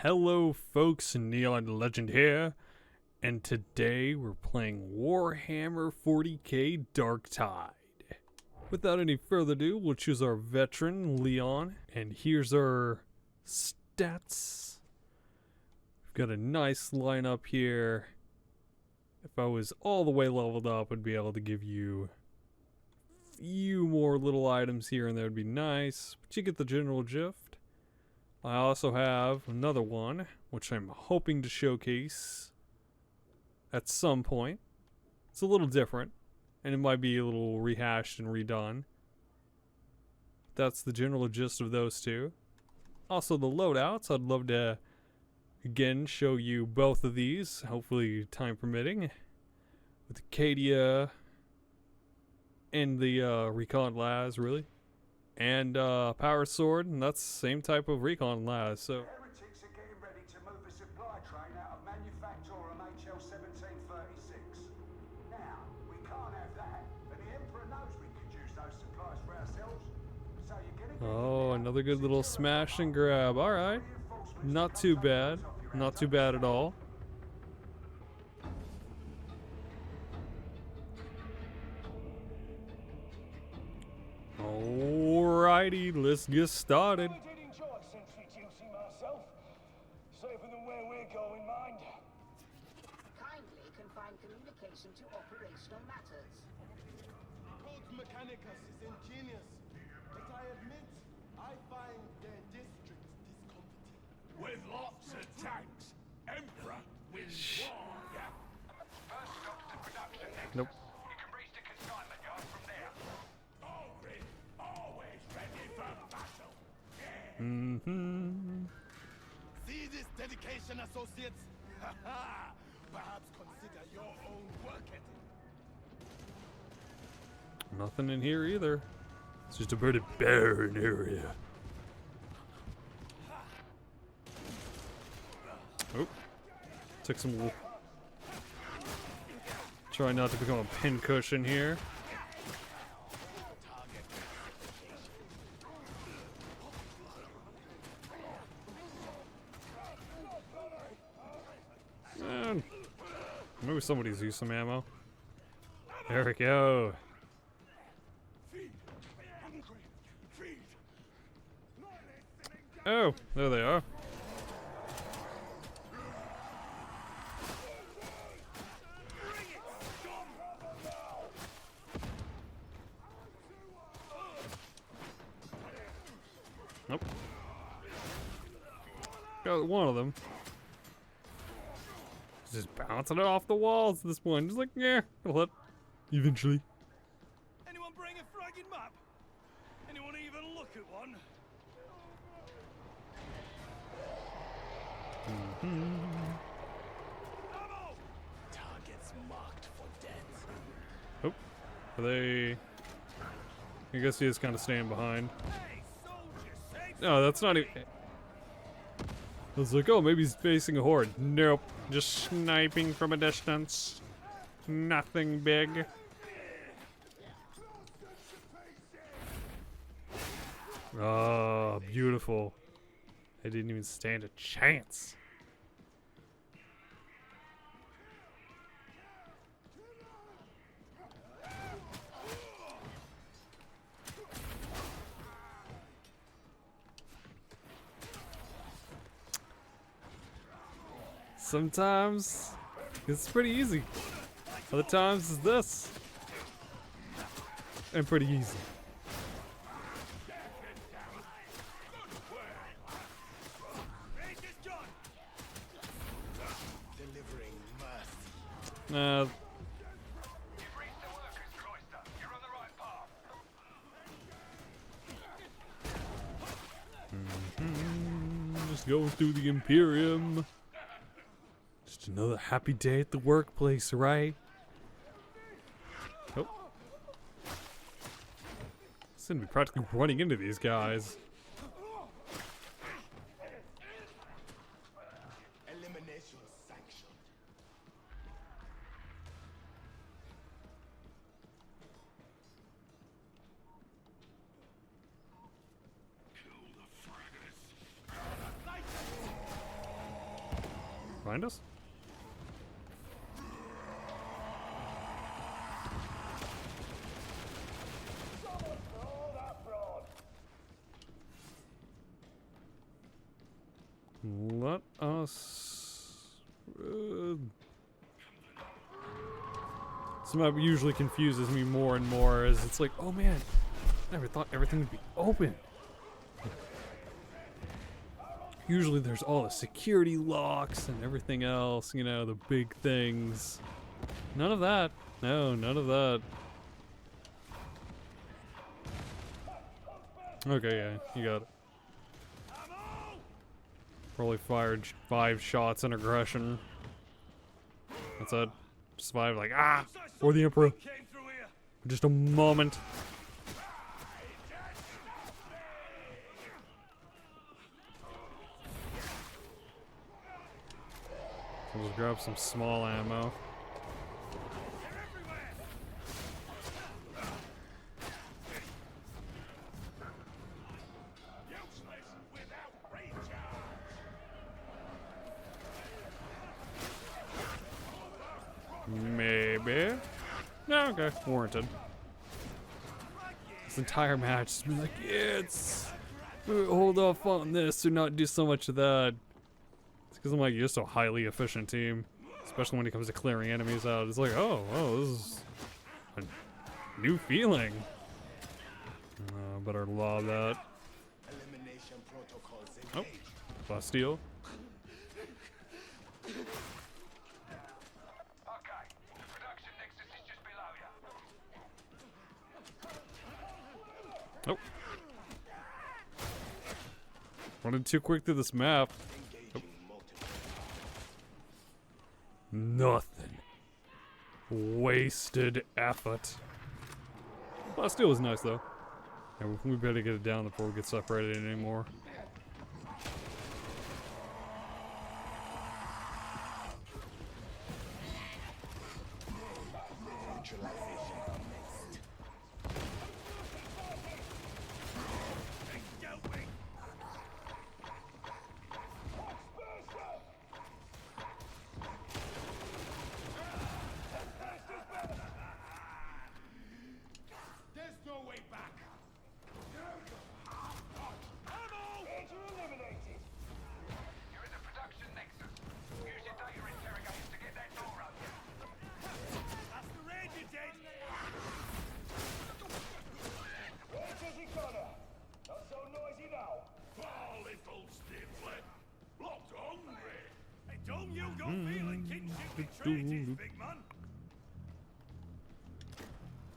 Hello folks, Neon Legend here, and today we're playing Warhammer 40k Darktide. Without any further ado, we'll choose our veteran, Leon, and here's our stats. We've got a nice lineup here. If I was all the way leveled up, I'd be able to give you a few more little items here and there, would be nice, but you get the general gist. I also have another one, which I'm hoping to showcase at some point. It's a little different, and it might be a little rehashed and redone. That's the general gist of those two. Also the loadouts, I'd love to, again, show you both of these, hopefully time permitting. With Acadia and the Recon Las, really. And Power Sword, and that's the same type of Recon Las, so... Heretics are getting ready to move a supply train out of Manufactorum HL 1736. Now, we can't have that, and the Emperor knows we could use those supplies for ourselves. So you're gonna Oh, another good little smash and grab. Alright. Not too bad. Not too bad at all. Alrighty, let's get started. I did enjoy introducing myself. Safer than where we're going, mind. Kindly confine communication to operational matters. Code Mechanicus is ingenious, but I admit I find their district discomforting. With lots of tanks. Emperor wins war. First stop to production next. Nope. You can reach the consignment yard from there. Always ready for battle. See this dedication, associates? Perhaps consider your own work ethic. Nothing in here either. It's just a pretty barren area. Oh. Took some... Try not to become a pincushion here. Man. Maybe somebody's used some ammo. There we go. Oh, there they are. Nope. Got one of them. Just bouncing it off the walls at this point. Just like, yeah, it'll hit. Eventually. Anyone bring a fragging map? Anyone even look at one? Ammo! Targets marked for death. Oh, are they... I guess he is kind of staying behind. Hey, soldiers, say No, that's not even... I was like, oh, maybe he's facing a horde. Nope. Just sniping from a distance. Nothing big. Oh, beautiful. I didn't even stand a chance. Sometimes it's pretty easy. Other times it's this. And pretty easy. raise this gun! Delivering mercy. Nah. You've reached the workers' cloister. You're on the right path. Just going through the Imperium. Just another happy day at the workplace, right? Oh. It's gonna be practically running into these guys. Elimination sanctioned. Kill the fraggers. find us? Let us... This map usually confuses me more and more as it's like, oh man, I never thought everything would be open. Usually there's all the security locks and everything else, you know, the big things. None of that. No, none of that. Okay, yeah, you got it. Probably fired 5 shots in aggression. That's it. Survived like, ah! For the Emperor. For just a moment. We'll just grab some small ammo. Maybe. No, okay. Warranted. This entire match has been like, yeah, it's... hold off on this, do not do so much of that. It's because I'm like, you're so highly efficient team. Especially when it comes to clearing enemies out. It's like, oh, this is a new feeling. Better lob that. Oh, Bastille. Oh. Running too quick through this map. Oh. Nothing. Wasted effort. Bastille was nice though. Yeah, we better get it down before we get separated anymore.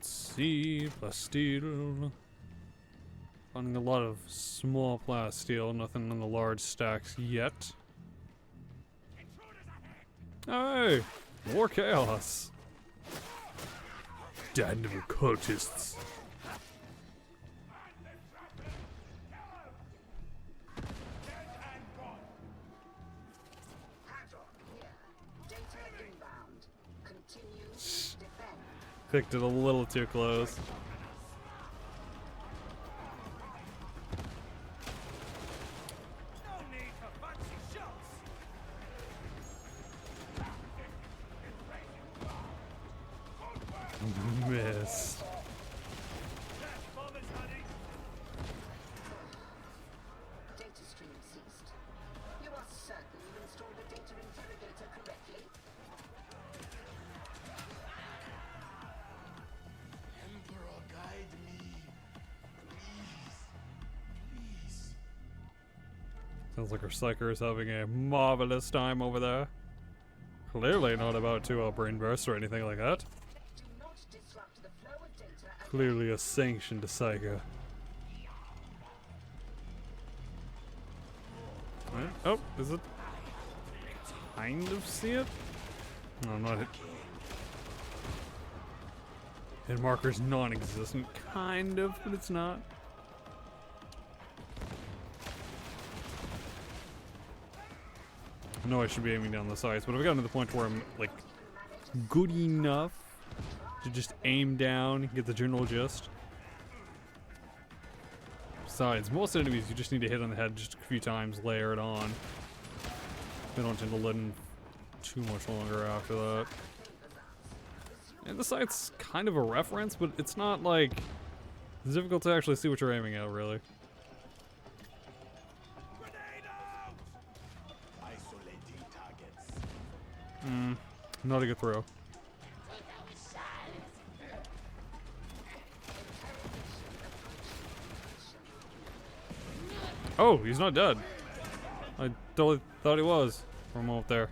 See, Bastille. Finding a lot of small plasteel, nothing on the large stacks yet. Hey! More chaos! Den of cultists. Picked it a little too close. Missed. Data stream ceased. You are certain you installed the data interrogator correctly? Emperor, guide me. Please. Sounds like our psyker is having a marvelous time over there. Clearly not about to brain burst or anything like that. Do not disrupt the flow of data and Clearly a sanctioned psyker. Right. Oh, is it? Kind of see it? No, I'm not. Hit marker's non-existent, kind of, but it's not. I know I should be aiming down the sides, but I've gotten to the point where I'm like good enough to just aim down, get the general gist. Besides, most enemies you just need to hit on the head just a few times, layer it on. They don't tend to too much longer after that. And the sight's kind of a reference, but it's not like it's difficult to actually see what you're aiming at, really. Grenade out! Isolating targets. Not a good throw. Oh, he's not dead. I totally thought he was from up there.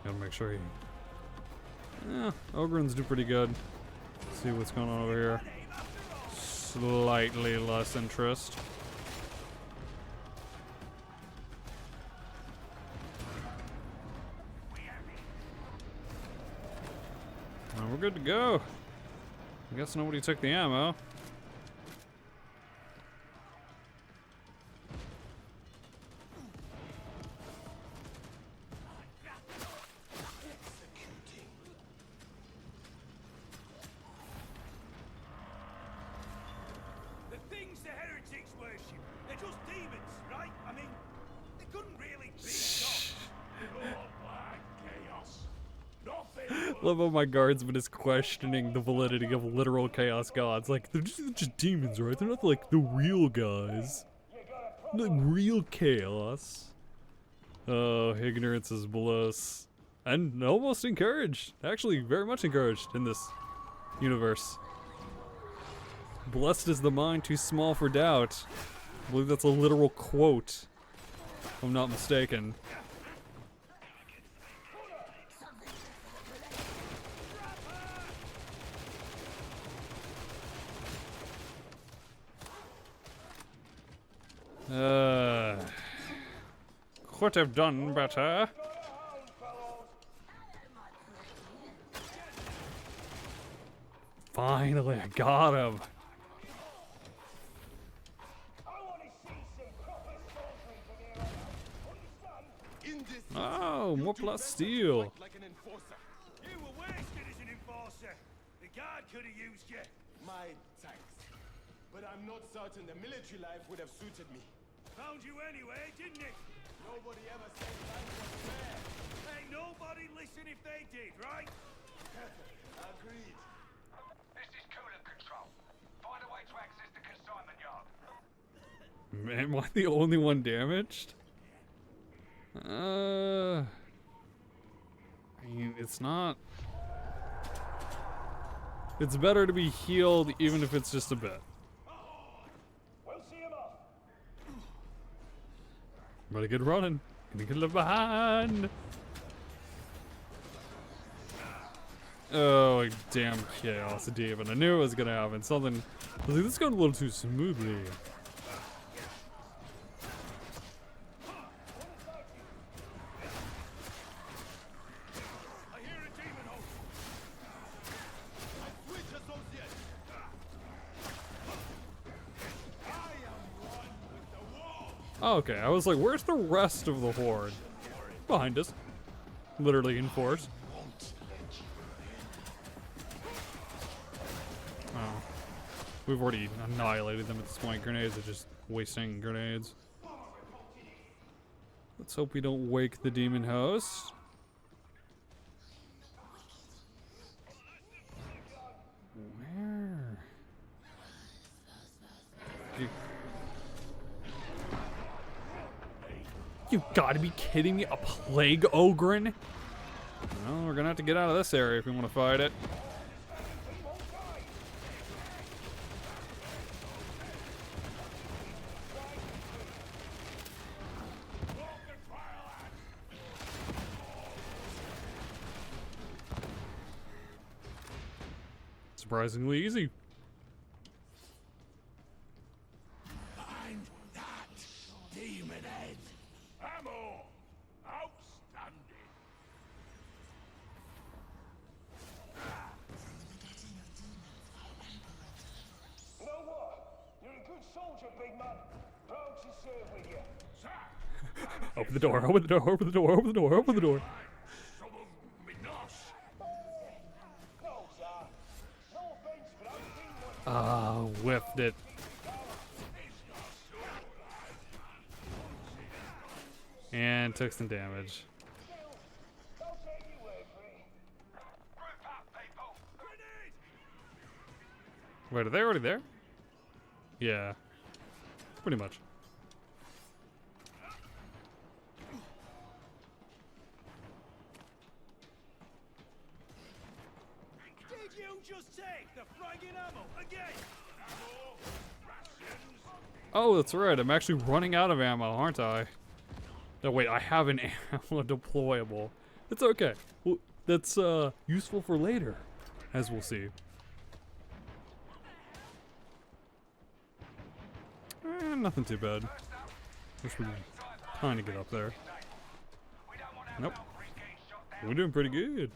Gotta make sure he... Yeah, Ogrins do pretty good. Let's see what's going on over here. Slightly less interest. And we're good to go. I guess nobody took the ammo. The things the heretics worship, they're just demons, right? I mean, they couldn't really be gods. Chaos. Nothing. Love how my guardsman is questioning the validity of literal chaos gods. Like, they're just demons, right? They're not like the real guys. Like real chaos. Oh, ignorance is bliss. And almost encouraged. Actually, very much encouraged in this universe. Blessed is the mind too small for doubt. I believe that's a literal quote, if I'm not mistaken. Could have done better. Finally, I got him. In this Oh, more you plus better steel. fight like an enforcer. You were wasted as an enforcer. The guard could have used you. My thanks. But I'm not certain the military life would have suited me. Found you anyway, didn't it? Nobody ever said life was fair. Ain't nobody listen if they did, right? Agreed. This is coolant control. Find a way to access the consignment yard. Man, am I the only one damaged? I mean, it's not... It's better to be healed even if it's just a bit. We'll see him off. Better get running. Gonna get left behind. Oh, damn chaos demon. I knew it was gonna happen. Something... I was like, this is going a little too smoothly. I hear a demon host. I switch associates. I am one with the wall. Oh, okay, I was like, where's the rest of the horde? Behind us. Literally in force. Oh. We've already annihilated them at this point. Grenades are just wasting grenades. Let's hope we don't wake the demon host. Where? You gotta be kidding me, a plague ogrin? Well, we're gonna have to get out of this area if we want to fight it. Surprisingly easy. Find that demon head. Ammo. Outstanding. You know what? You're a good soldier, big man. Proud to serve with you. Sir. Open the door, open the door, open the door, open the door, open the door. Some of me nosh. No, sir. No offense, but I'm Ah, whiffed it. And took some damage. Wait, are they already there? Yeah. Pretty much. Did you just take the friggin' ammo again? Oh, that's right. I'm actually running out of ammo, aren't I? No, wait. I have an ammo deployable. It's okay. Well, that's useful for later, as we'll see. Nothing too bad. Wish we could kind of get up there. Nope. We're doing pretty good.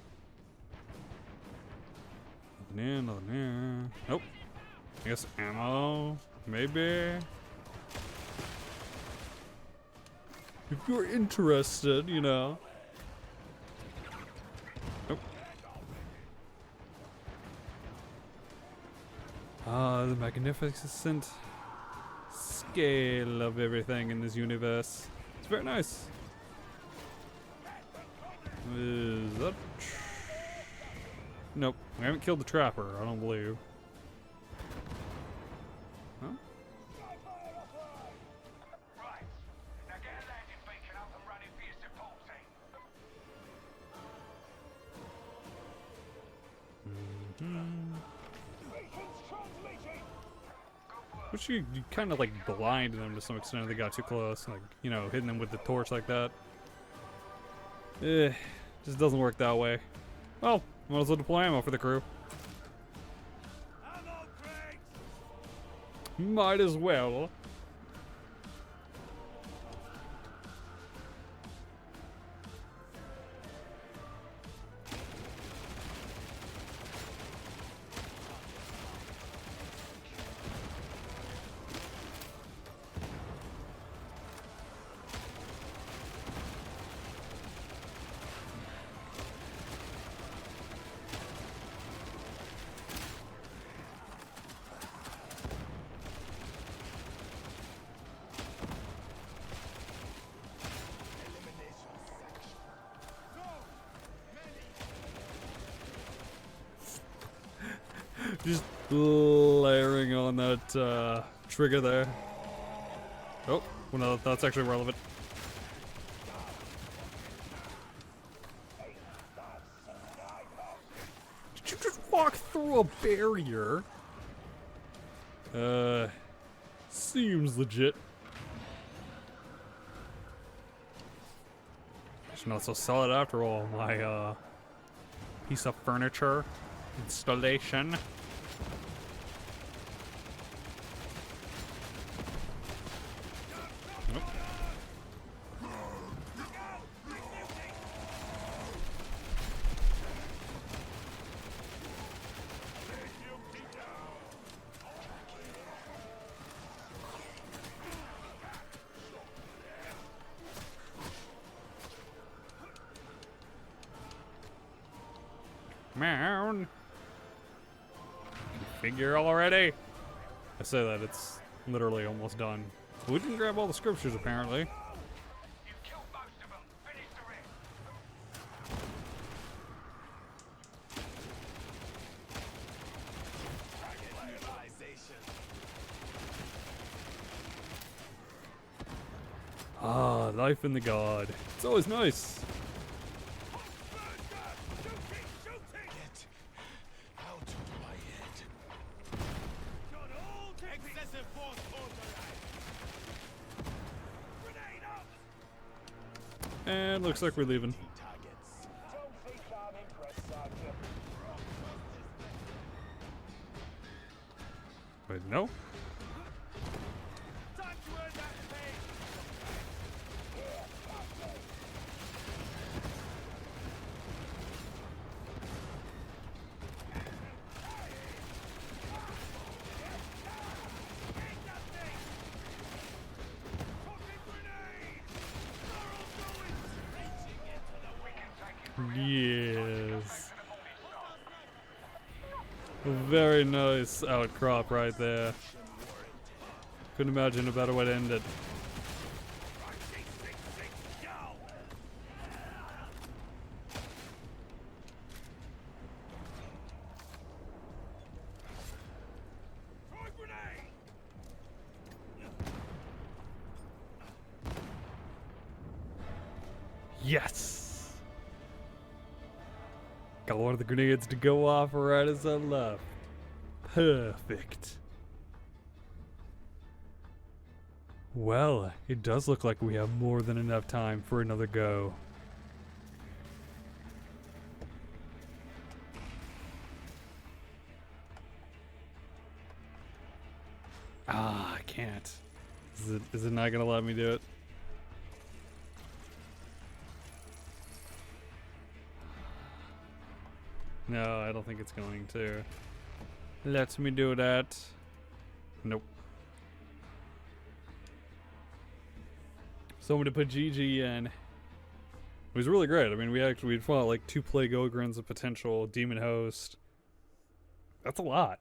Nothing there. Nope. I guess ammo. Maybe. If you're interested, you know. Nope. Ah, the magnificent scale of everything in this universe. It's very nice. Is that? Nope. We haven't killed the trapper, I don't believe. Huh? Right. Now get a landing beacon up and running for your support team. Which you kind of like blinded them to some extent if they got too close. Like, you know, hitting them with the torch like that. Just doesn't work that way. Well, might as well deploy ammo for the crew. Ammo crates! Might as well. Just layering on that trigger there. Oh, well, no, that's actually relevant. Did you just walk through a barrier? Seems legit. It's not so solid after all, my piece of furniture installation. Nope. Mound. Figure already. I say that it's literally almost done. We didn't grab all the scriptures apparently. You killed most of them. Finish the rest. Ah, life in the god. It's always nice. Out of my head. Excessive force authorized. Grenade out! And looks like we're leaving. Targets. Wait, no? Time to earn that pay! Yes. Very nice outcrop right there. Couldn't imagine a better way to end it. Yes! Got one of the grenades to go off right as I left. Perfect. Well, it does look like we have more than enough time for another go. Ah, I can't. Is it not gonna let me do it? No, I don't think it's going to. Lets me do that. Nope. So I'm gonna put GG in. It was really great. I mean, we fought like 2 Plague Ogrins, a potential Demon Host. That's a lot.